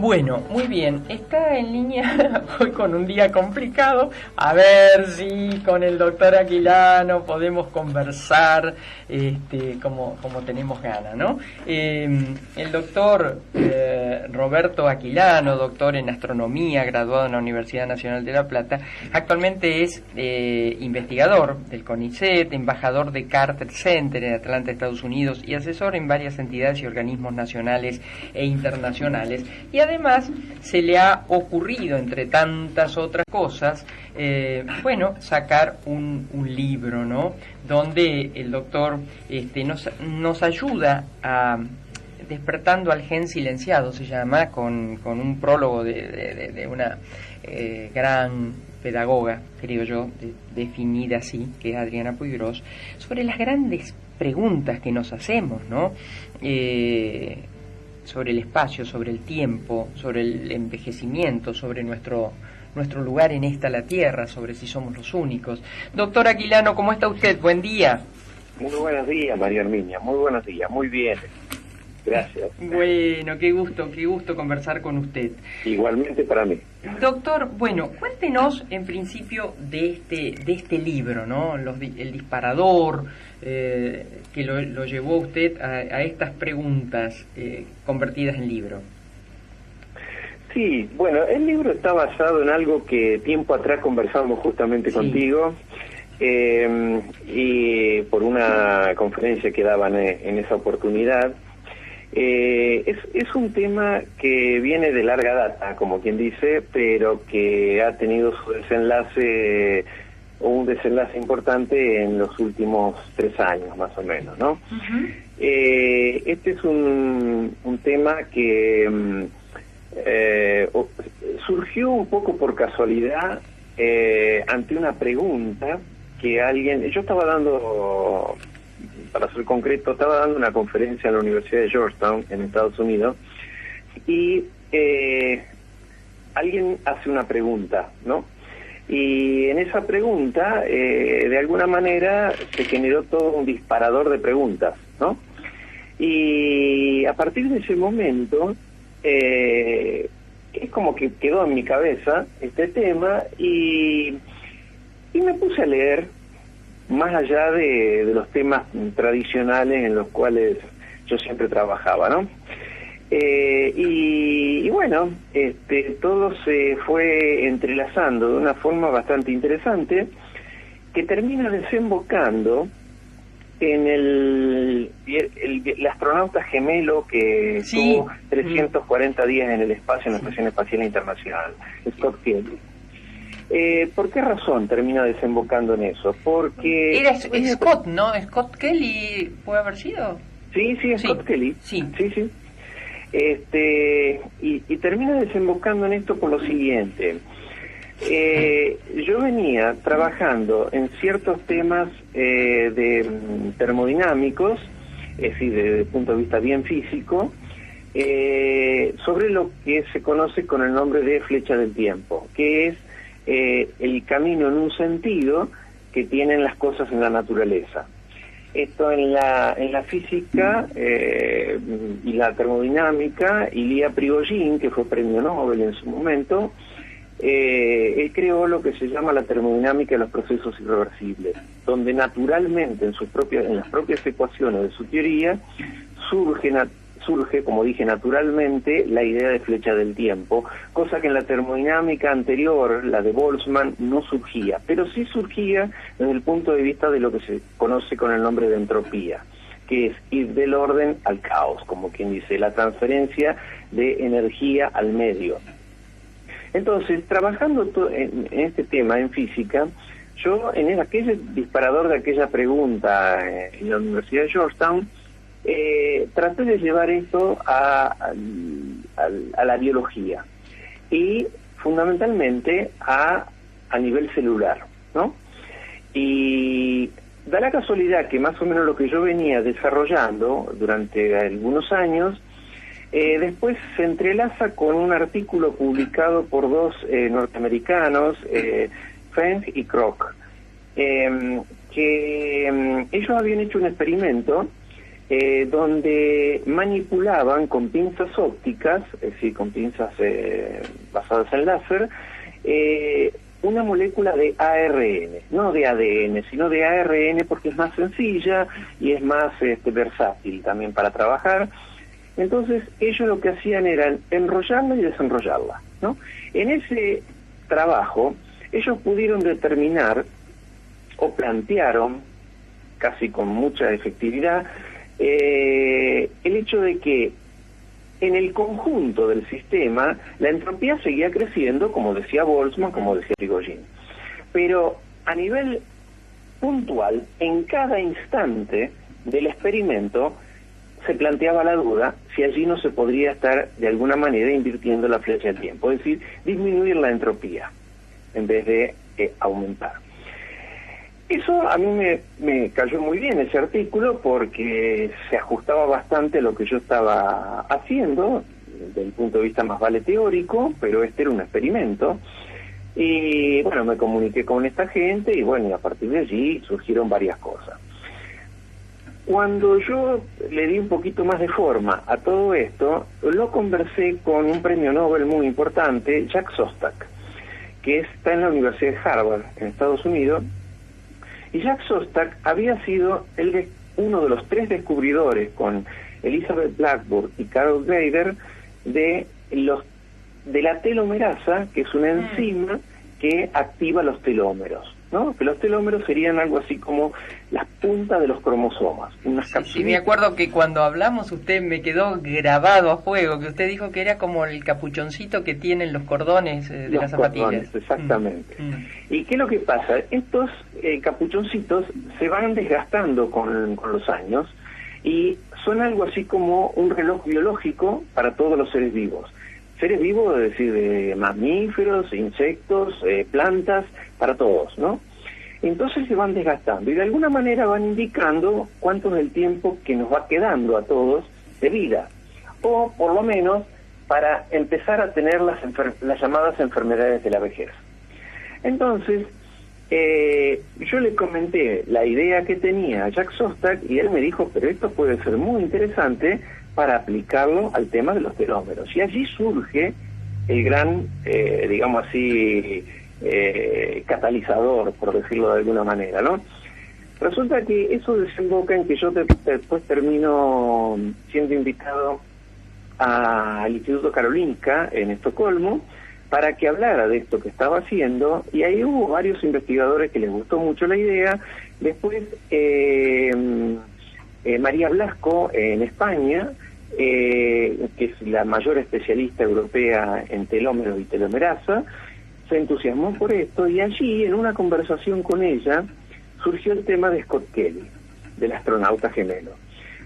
Bueno, muy bien. Está en línea hoy con un día complicado. A ver si con el doctor Aquilano podemos conversar como tenemos ganas, ¿no? El doctor Roberto Aquilano, doctor en astronomía, graduado en la Universidad Nacional de La Plata, actualmente es investigador del CONICET, embajador de Carter Center en Atlanta, Estados Unidos, y asesor en varias entidades y organismos nacionales e internacionales. Y además se le ha ocurrido, entre tantas otras cosas, sacar un libro, ¿no? Donde el doctor nos ayuda a Despertando al Gen Silenciado, se llama, con un prólogo de una gran pedagoga, creo yo, definida así, que es Adriana Puigros, sobre las grandes preguntas que nos hacemos, ¿no? Sobre el espacio, sobre el tiempo, sobre el envejecimiento, sobre nuestro lugar en la Tierra, sobre si somos los únicos. Doctor Aquilano, ¿cómo está usted? Buen día. Muy buenos días, María Herminia, muy buenos días, muy bien. Gracias. Bueno, qué gusto conversar con usted. Igualmente para mí. Doctor, bueno, cuéntenos en principio de este libro, ¿no? El disparador que lo llevó usted a estas preguntas convertidas en libro. Sí, bueno, el libro está basado en algo que tiempo atrás conversamos justamente contigo, y por una conferencia que daban en esa oportunidad. Es un tema que viene de larga data, como quien dice, pero que ha tenido su desenlace, o un desenlace importante en los últimos 3 años, más o menos, ¿no? Uh-huh. Este es un tema que surgió un poco por casualidad ante una pregunta que yo estaba dando... Para ser concreto, estaba dando una conferencia en la Universidad de Georgetown, en Estados Unidos, y alguien hace una pregunta, ¿no? Y en esa pregunta, de alguna manera, se generó todo un disparador de preguntas, ¿no? Y a partir de ese momento, es como que quedó en mi cabeza este tema, y me puse a leer, más allá de los temas tradicionales en los cuales yo siempre trabajaba, ¿no? Y bueno, todo se fue entrelazando de una forma bastante interesante, que termina desembocando en el astronauta gemelo que tuvo 340 días en el espacio en la Estación Espacial Internacional, Scott Kelly. ¿Por qué razón termina desembocando en eso? Porque... Era Scott, ¿no? Scott Kelly, ¿puede haber sido? Sí, Scott Kelly. Sí. Y termina desembocando en esto por lo siguiente. Yo venía trabajando en ciertos temas de termodinámicos, es decir, desde el punto de vista bien físico, sobre lo que se conoce con el nombre de flecha del tiempo, que es el camino en un sentido que tienen las cosas en la naturaleza. Esto en la física y la termodinámica, Ilya Prigogine, que fue premio Nobel en su momento, él creó lo que se llama la termodinámica de los procesos irreversibles, donde naturalmente en las propias ecuaciones de su teoría surge, como dije, naturalmente la idea de flecha del tiempo, cosa que en la termodinámica anterior, la de Boltzmann, no surgía, pero sí surgía desde el punto de vista de lo que se conoce con el nombre de entropía, que es ir del orden al caos, como quien dice, la transferencia de energía al medio. Entonces, trabajando en este tema en física, yo en aquel disparador de aquella pregunta en la Universidad de Georgetown, traté de llevar esto a la biología y fundamentalmente a nivel celular, ¿no? Y da la casualidad que más o menos lo que yo venía desarrollando durante algunos años, después se entrelaza con un artículo publicado por 2 norteamericanos, Feng y Kroc, que ellos habían hecho un experimento donde manipulaban con pinzas ópticas, es decir, con pinzas basadas en láser, una molécula de ARN, no de ADN, sino de ARN porque es más sencilla y es más versátil también para trabajar. Entonces ellos lo que hacían era enrollarla y desenrollarla, ¿no? En ese trabajo ellos pudieron determinar o plantearon casi con mucha efectividad el hecho de que en el conjunto del sistema la entropía seguía creciendo, como decía Boltzmann, como decía Prigogine, pero a nivel puntual, en cada instante del experimento se planteaba la duda si allí no se podría estar de alguna manera invirtiendo la flecha del tiempo, es decir, disminuir la entropía en vez de aumentar. Eso a mí me cayó muy bien ese artículo porque se ajustaba bastante a lo que yo estaba haciendo desde el punto de vista más vale teórico, pero este era un experimento. Y bueno, me comuniqué con esta gente y bueno, y a partir de allí surgieron varias cosas. Cuando yo le di un poquito más de forma a todo esto, lo conversé con un premio Nobel muy importante, Jack Szostak, que está en la Universidad de Harvard, en Estados Unidos. Y Jack Szostak había sido uno de los 3 descubridores, con Elizabeth Blackburn y Carol Greider, de la telomerasa, que es una enzima que activa los telómeros, ¿no? Que los telómeros serían algo así como las puntas de los cromosomas. Sí, me acuerdo que cuando hablamos usted me quedó grabado a fuego, que usted dijo que era como el capuchoncito que tienen los cordones de las zapatillas. Cordones, exactamente. ¿Y qué es lo que pasa? Estos capuchoncitos se van desgastando con los años y son algo así como un reloj biológico para todos los seres vivos. Seres vivos, es decir, de mamíferos, insectos, plantas, para todos, ¿no? Entonces se van desgastando y de alguna manera van indicando cuánto es el tiempo que nos va quedando a todos de vida, o por lo menos para empezar a tener las llamadas enfermedades de la vejez. Entonces, yo le comenté la idea que tenía Jack Szostak y él me dijo, pero esto puede ser muy interesante para aplicarlo al tema de los telómeros. Y allí surge el gran, digamos así, catalizador, por decirlo de alguna manera, ¿no? Resulta que eso desemboca en que yo después termino siendo invitado al Instituto Karolinska en Estocolmo para que hablara de esto que estaba haciendo, y ahí hubo varios investigadores que les gustó mucho la idea. Después María Blasco en España, que es la mayor especialista europea en telómeros y telomerasa, se entusiasmó por esto, y allí en una conversación con ella surgió el tema de Scott Kelly, del astronauta gemelo.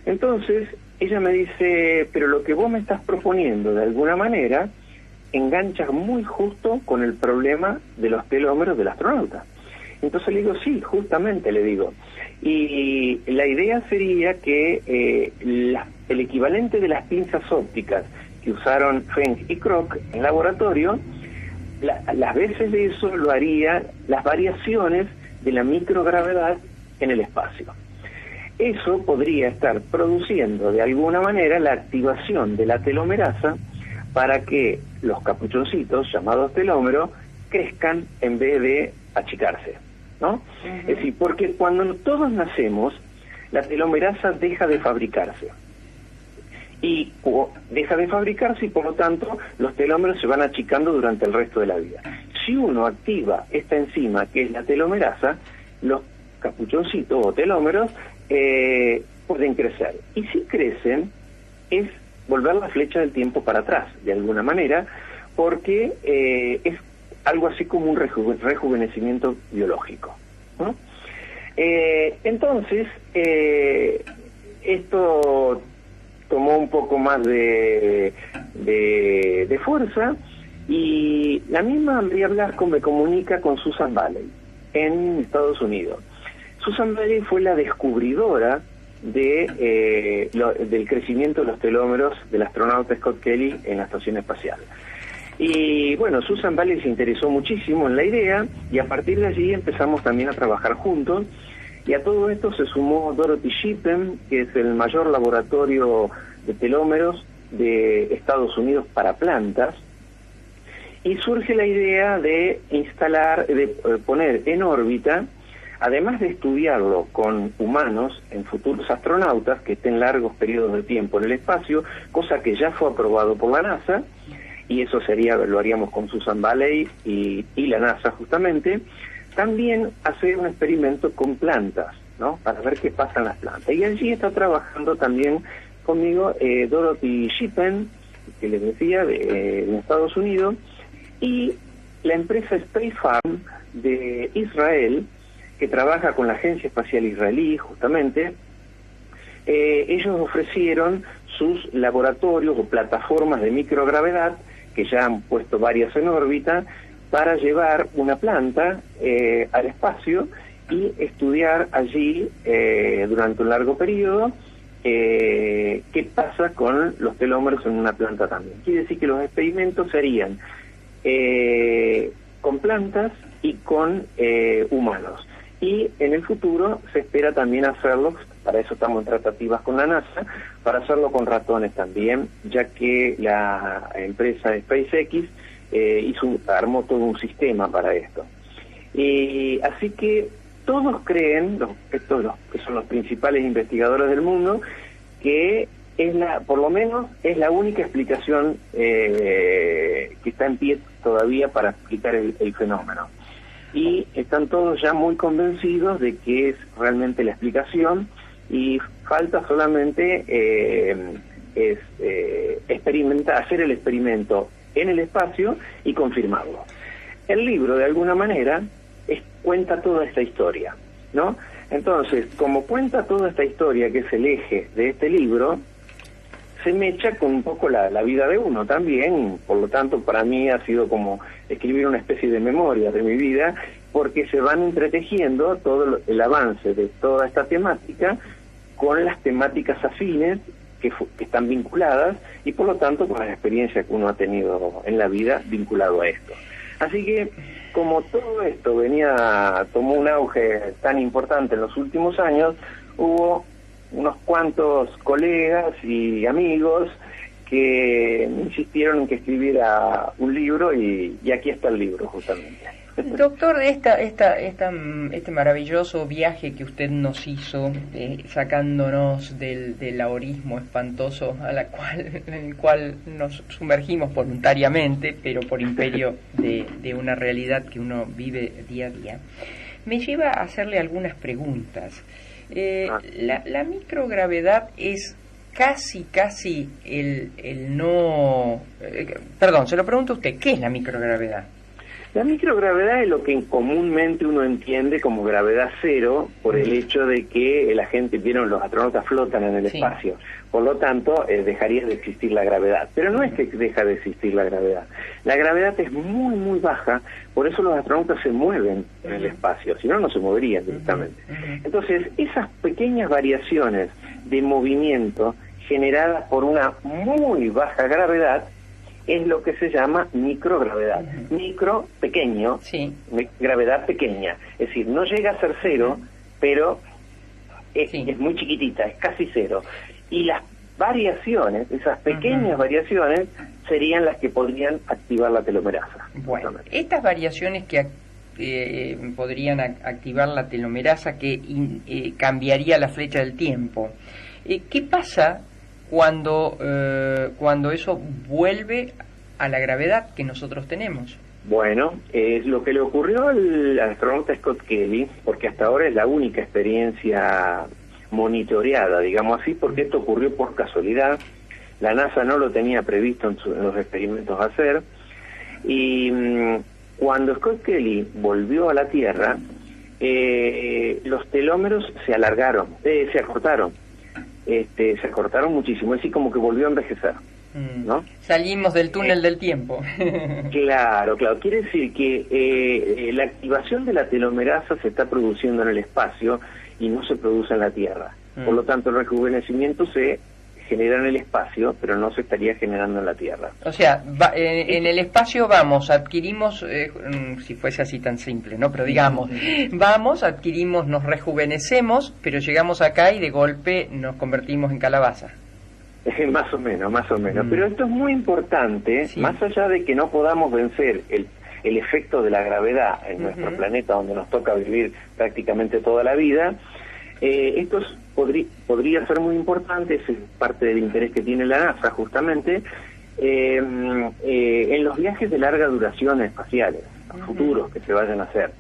Entonces ella me dice, pero lo que vos me estás proponiendo de alguna manera engancha muy justo con el problema de los telómeros del astronauta. Entonces le digo, sí, justamente le digo. Y la idea sería que el equivalente de las pinzas ópticas que usaron Feng y Kroc en laboratorio, las veces de eso lo haría las variaciones de la microgravedad en el espacio. Eso podría estar produciendo de alguna manera la activación de la telomerasa para que los capuchoncitos, llamados telómeros, crezcan en vez de achicarse, ¿no? Es decir, porque cuando todos nacemos, la telomerasa deja de fabricarse. Y deja de fabricarse y por lo tanto los telómeros se van achicando durante el resto de la vida. Si uno activa esta enzima que es la telomerasa, los capuchoncitos o telómeros pueden crecer. Y si crecen, es volver la flecha del tiempo para atrás, de alguna manera, porque es algo así como un rejuvenecimiento biológico, ¿no? Entonces, esto tomó un poco más de fuerza, y la misma María Blasco me comunica con Susan Valley en Estados Unidos. Susan Valley fue la descubridora del crecimiento de los telómeros del astronauta Scott Kelly en la estación espacial. Y bueno, Susan Valley se interesó muchísimo en la idea, y a partir de allí empezamos también a trabajar juntos, Y a todo esto se sumó Dorothy Shippen, que es el mayor laboratorio de telómeros de Estados Unidos para plantas, y surge la idea de poner en órbita, además de estudiarlo con humanos en futuros astronautas que estén largos periodos de tiempo en el espacio, cosa que ya fue aprobado por la NASA, y eso lo haríamos con Susan Valley y la NASA justamente, también hacer un experimento con plantas, ¿no? Para ver qué pasa en las plantas. Y allí está trabajando también conmigo Dorothy Shippen, que les decía, de Estados Unidos, y la empresa Space Farm de Israel, que trabaja con la Agencia Espacial Israelí, justamente. Ellos ofrecieron sus laboratorios o plataformas de microgravedad, que ya han puesto varias en órbita, para llevar una planta al espacio y estudiar allí durante un largo periodo qué pasa con los telómeros en una planta también. Quiere decir que los experimentos serían con plantas y con humanos. Y en el futuro se espera también hacerlo, para eso estamos en tratativas con la NASA, para hacerlo con ratones también, ya que la empresa SpaceX armó todo un sistema para esto. Así que todos creen, estos que son los principales investigadores del mundo, que por lo menos es la única explicación que está en pie todavía para explicar el fenómeno. Y están todos ya muy convencidos de que es realmente la explicación, y falta solamente hacer el experimento en el espacio y confirmarlo. El libro, de alguna manera, cuenta toda esta historia, ¿no? Entonces, como cuenta toda esta historia, que es el eje de este libro, se mecha con un poco la vida de uno también. Por lo tanto, para mí ha sido como escribir una especie de memoria de mi vida, porque se van entretejiendo todo el avance de toda esta temática con las temáticas afines que están vinculadas, y por lo tanto con las experiencias que uno ha tenido en la vida vinculado a esto. Así que, como todo esto tomó un auge tan importante en los últimos años, hubo unos cuantos colegas y amigos que me insistieron en que escribiera un libro, y aquí está el libro justamente. Doctor, este maravilloso viaje que usted nos hizo, sacándonos del ahorismo espantoso en el cual nos sumergimos voluntariamente, pero por imperio de una realidad que uno vive día a día, me lleva a hacerle algunas preguntas. La microgravedad es casi el no... perdón, se lo pregunto a usted, ¿qué es la microgravedad? La microgravedad es lo que comúnmente uno entiende como gravedad cero, por el hecho de que los astronautas flotan en el espacio. Por lo tanto, dejaría de existir la gravedad. Pero no es que deja de existir la gravedad. La gravedad es muy, muy baja, por eso los astronautas se mueven en el espacio, si no, no se moverían directamente. Entonces, esas pequeñas variaciones de movimiento generadas por una muy baja gravedad es lo que se llama microgravedad. Micro, pequeño, gravedad pequeña. Es decir, no llega a ser cero, pero es muy chiquitita, es casi cero. Y las variaciones, esas pequeñas variaciones, serían las que podrían activar la telomerasa. Bueno, estas variaciones que podrían activar la telomerasa, que cambiaría la flecha del tiempo, ¿qué pasa cuando eso vuelve a la gravedad que nosotros tenemos? Bueno, es lo que le ocurrió al astronauta Scott Kelly, porque hasta ahora es la única experiencia monitoreada, digamos así, porque esto ocurrió por casualidad. La NASA no lo tenía previsto en los experimentos a hacer, y cuando Scott Kelly volvió a la Tierra, los telómeros se acortaron. Se acortaron muchísimo, es decir, como que volvió a envejecer, ¿no? Salimos del túnel del tiempo. Claro, quiere decir que la activación de la telomerasa se está produciendo en el espacio y no se produce en la Tierra. Por lo tanto, el rejuvenecimiento se genera en el espacio, pero no se estaría generando en la Tierra. O sea, en el espacio vamos, adquirimos, si fuese así tan simple, ¿no? Pero digamos, vamos, adquirimos, nos rejuvenecemos, pero llegamos acá y de golpe nos convertimos en calabaza. Más o menos. Pero esto es muy importante, sí. Más allá de que no podamos vencer el efecto de la gravedad en nuestro planeta, donde nos toca vivir prácticamente toda la vida, esto podría ser muy importante, es parte del interés que tiene la NASA justamente, en los viajes de larga duración espaciales, futuros que se vayan a hacer.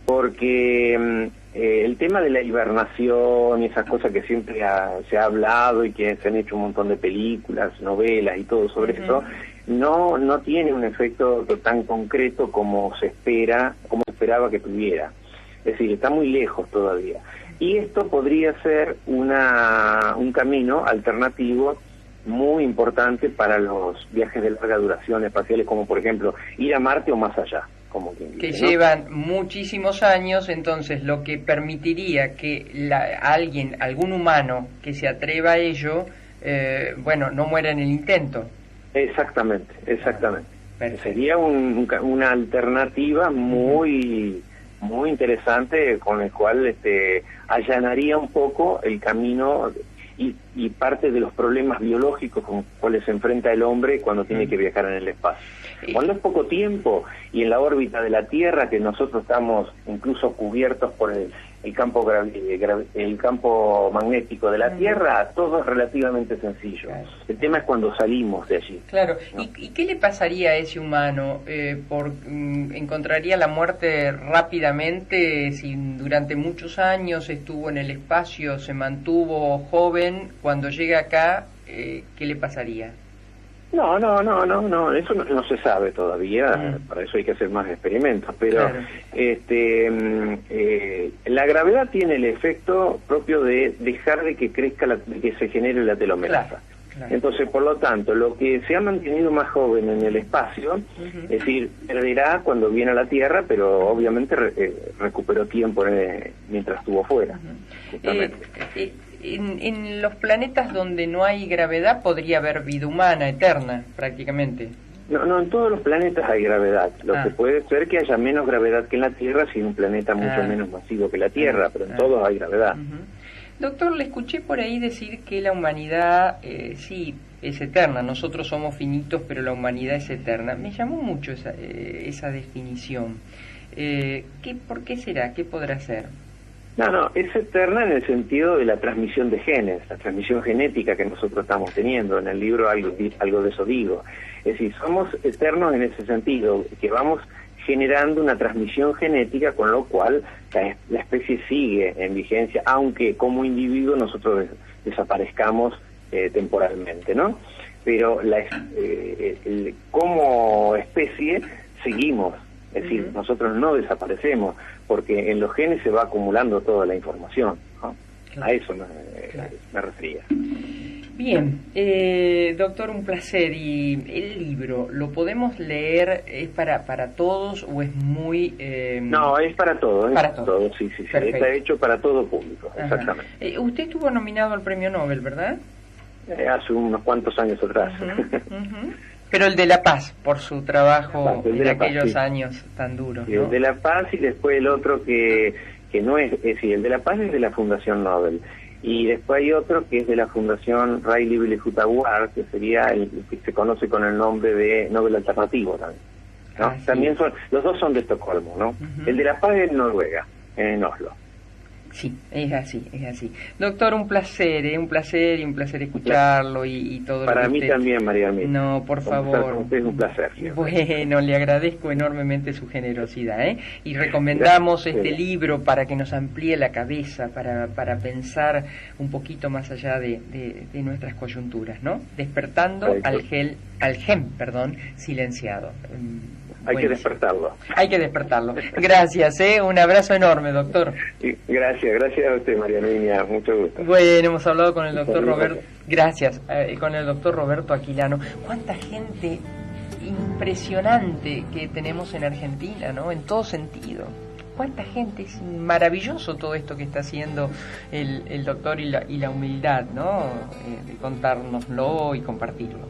Porque el tema de la hibernación y esas cosas que siempre se ha hablado y que se han hecho un montón de películas, novelas y todo sobre eso, no tiene un efecto tan concreto como esperaba que tuviera. Es decir, está muy lejos todavía. Y esto podría ser un camino alternativo muy importante para los viajes de larga duración espaciales, como por ejemplo ir a Marte o más allá. Como quien dice, que llevan muchísimos años, entonces lo que permitiría que algún humano que se atreva a ello, no muera en el intento. Exactamente. Sería una alternativa muy interesante, con el cual allanaría un poco el camino y parte de los problemas biológicos con los cuales se enfrenta el hombre cuando tiene que viajar en el espacio. Cuando es poco tiempo y en la órbita de la Tierra, que nosotros estamos incluso cubiertos por el campo magnético de la Tierra, todo es relativamente sencillo. Claro. El tema es cuando salimos de allí. Claro. ¿No? ¿Y qué le pasaría a ese humano? ¿Encontraría la muerte rápidamente si durante muchos años estuvo en el espacio, se mantuvo joven? Cuando llega acá, ¿qué le pasaría? No, eso no se sabe todavía, para eso hay que hacer más experimentos, pero claro. La gravedad tiene el efecto propio de dejar de que crezca, de que se genere la telomerasa. Claro. Entonces, por lo tanto, lo que se ha mantenido más joven en el espacio, es decir, perderá cuando viene a la Tierra, pero obviamente recuperó tiempo mientras estuvo fuera. En los planetas donde no hay gravedad podría haber vida humana eterna, prácticamente. No, en todos los planetas hay gravedad. Lo que puede ser que haya menos gravedad que en la Tierra, si es un planeta mucho menos masivo que la Tierra, pero en todos hay gravedad. Doctor, le escuché por ahí decir que la humanidad sí es eterna. Nosotros somos finitos, pero la humanidad es eterna. Me llamó mucho esa definición. ¿Por qué será? ¿Qué podrá ser? No, es eterna en el sentido de la transmisión de genes, la transmisión genética que nosotros estamos teniendo. En el libro algo de eso digo. Es decir, somos eternos en ese sentido, que vamos generando una transmisión genética, con lo cual la especie sigue en vigencia, aunque como individuo nosotros desaparezcamos temporalmente, ¿no? Pero como especie seguimos. Es decir, nosotros no desaparecemos, porque en los genes se va acumulando toda la información, ¿no? Claro. A eso me refería. Bien, doctor, un placer. ¿Y el libro lo podemos leer? ¿Es para todos o es muy...? No, es para todos. Para todos, sí. Está hecho para todo público, exactamente. Usted estuvo nominado al Premio Nobel, ¿verdad? Hace unos cuantos años atrás. Pero el de La Paz, por su trabajo en aquellos años tan duros, ¿no? El de La Paz, y después el otro que no es decir, el de La Paz es de la Fundación Nobel, y después hay otro que es de la Fundación Ray Livelihood Award, que sería el que se conoce con el nombre de Nobel Alternativo también, ¿no? También los dos son de Estocolmo, ¿no? El de La Paz es en Noruega, en Oslo. Sí, es así. Doctor, un placer escucharlo y todo para lo que mí usted... también, María Armida. No, por favor. Es un placer. Bueno, le agradezco enormemente su generosidad, y recomendamos este libro para que nos amplíe la cabeza, para pensar un poquito más allá de nuestras coyunturas, ¿no? Despertando al gen silenciado. Hay que despertarlo. Gracias, un abrazo enorme, doctor. Gracias a usted, María Niña, mucho gusto. Bueno, hemos hablado con el doctor Roberto, gracias, con el doctor Roberto Aquilano. Cuánta gente impresionante que tenemos en Argentina, ¿no? En todo sentido. cuánta gente, es maravilloso todo esto que está haciendo el doctor y la humildad, ¿no? De contárnoslo y compartirlo.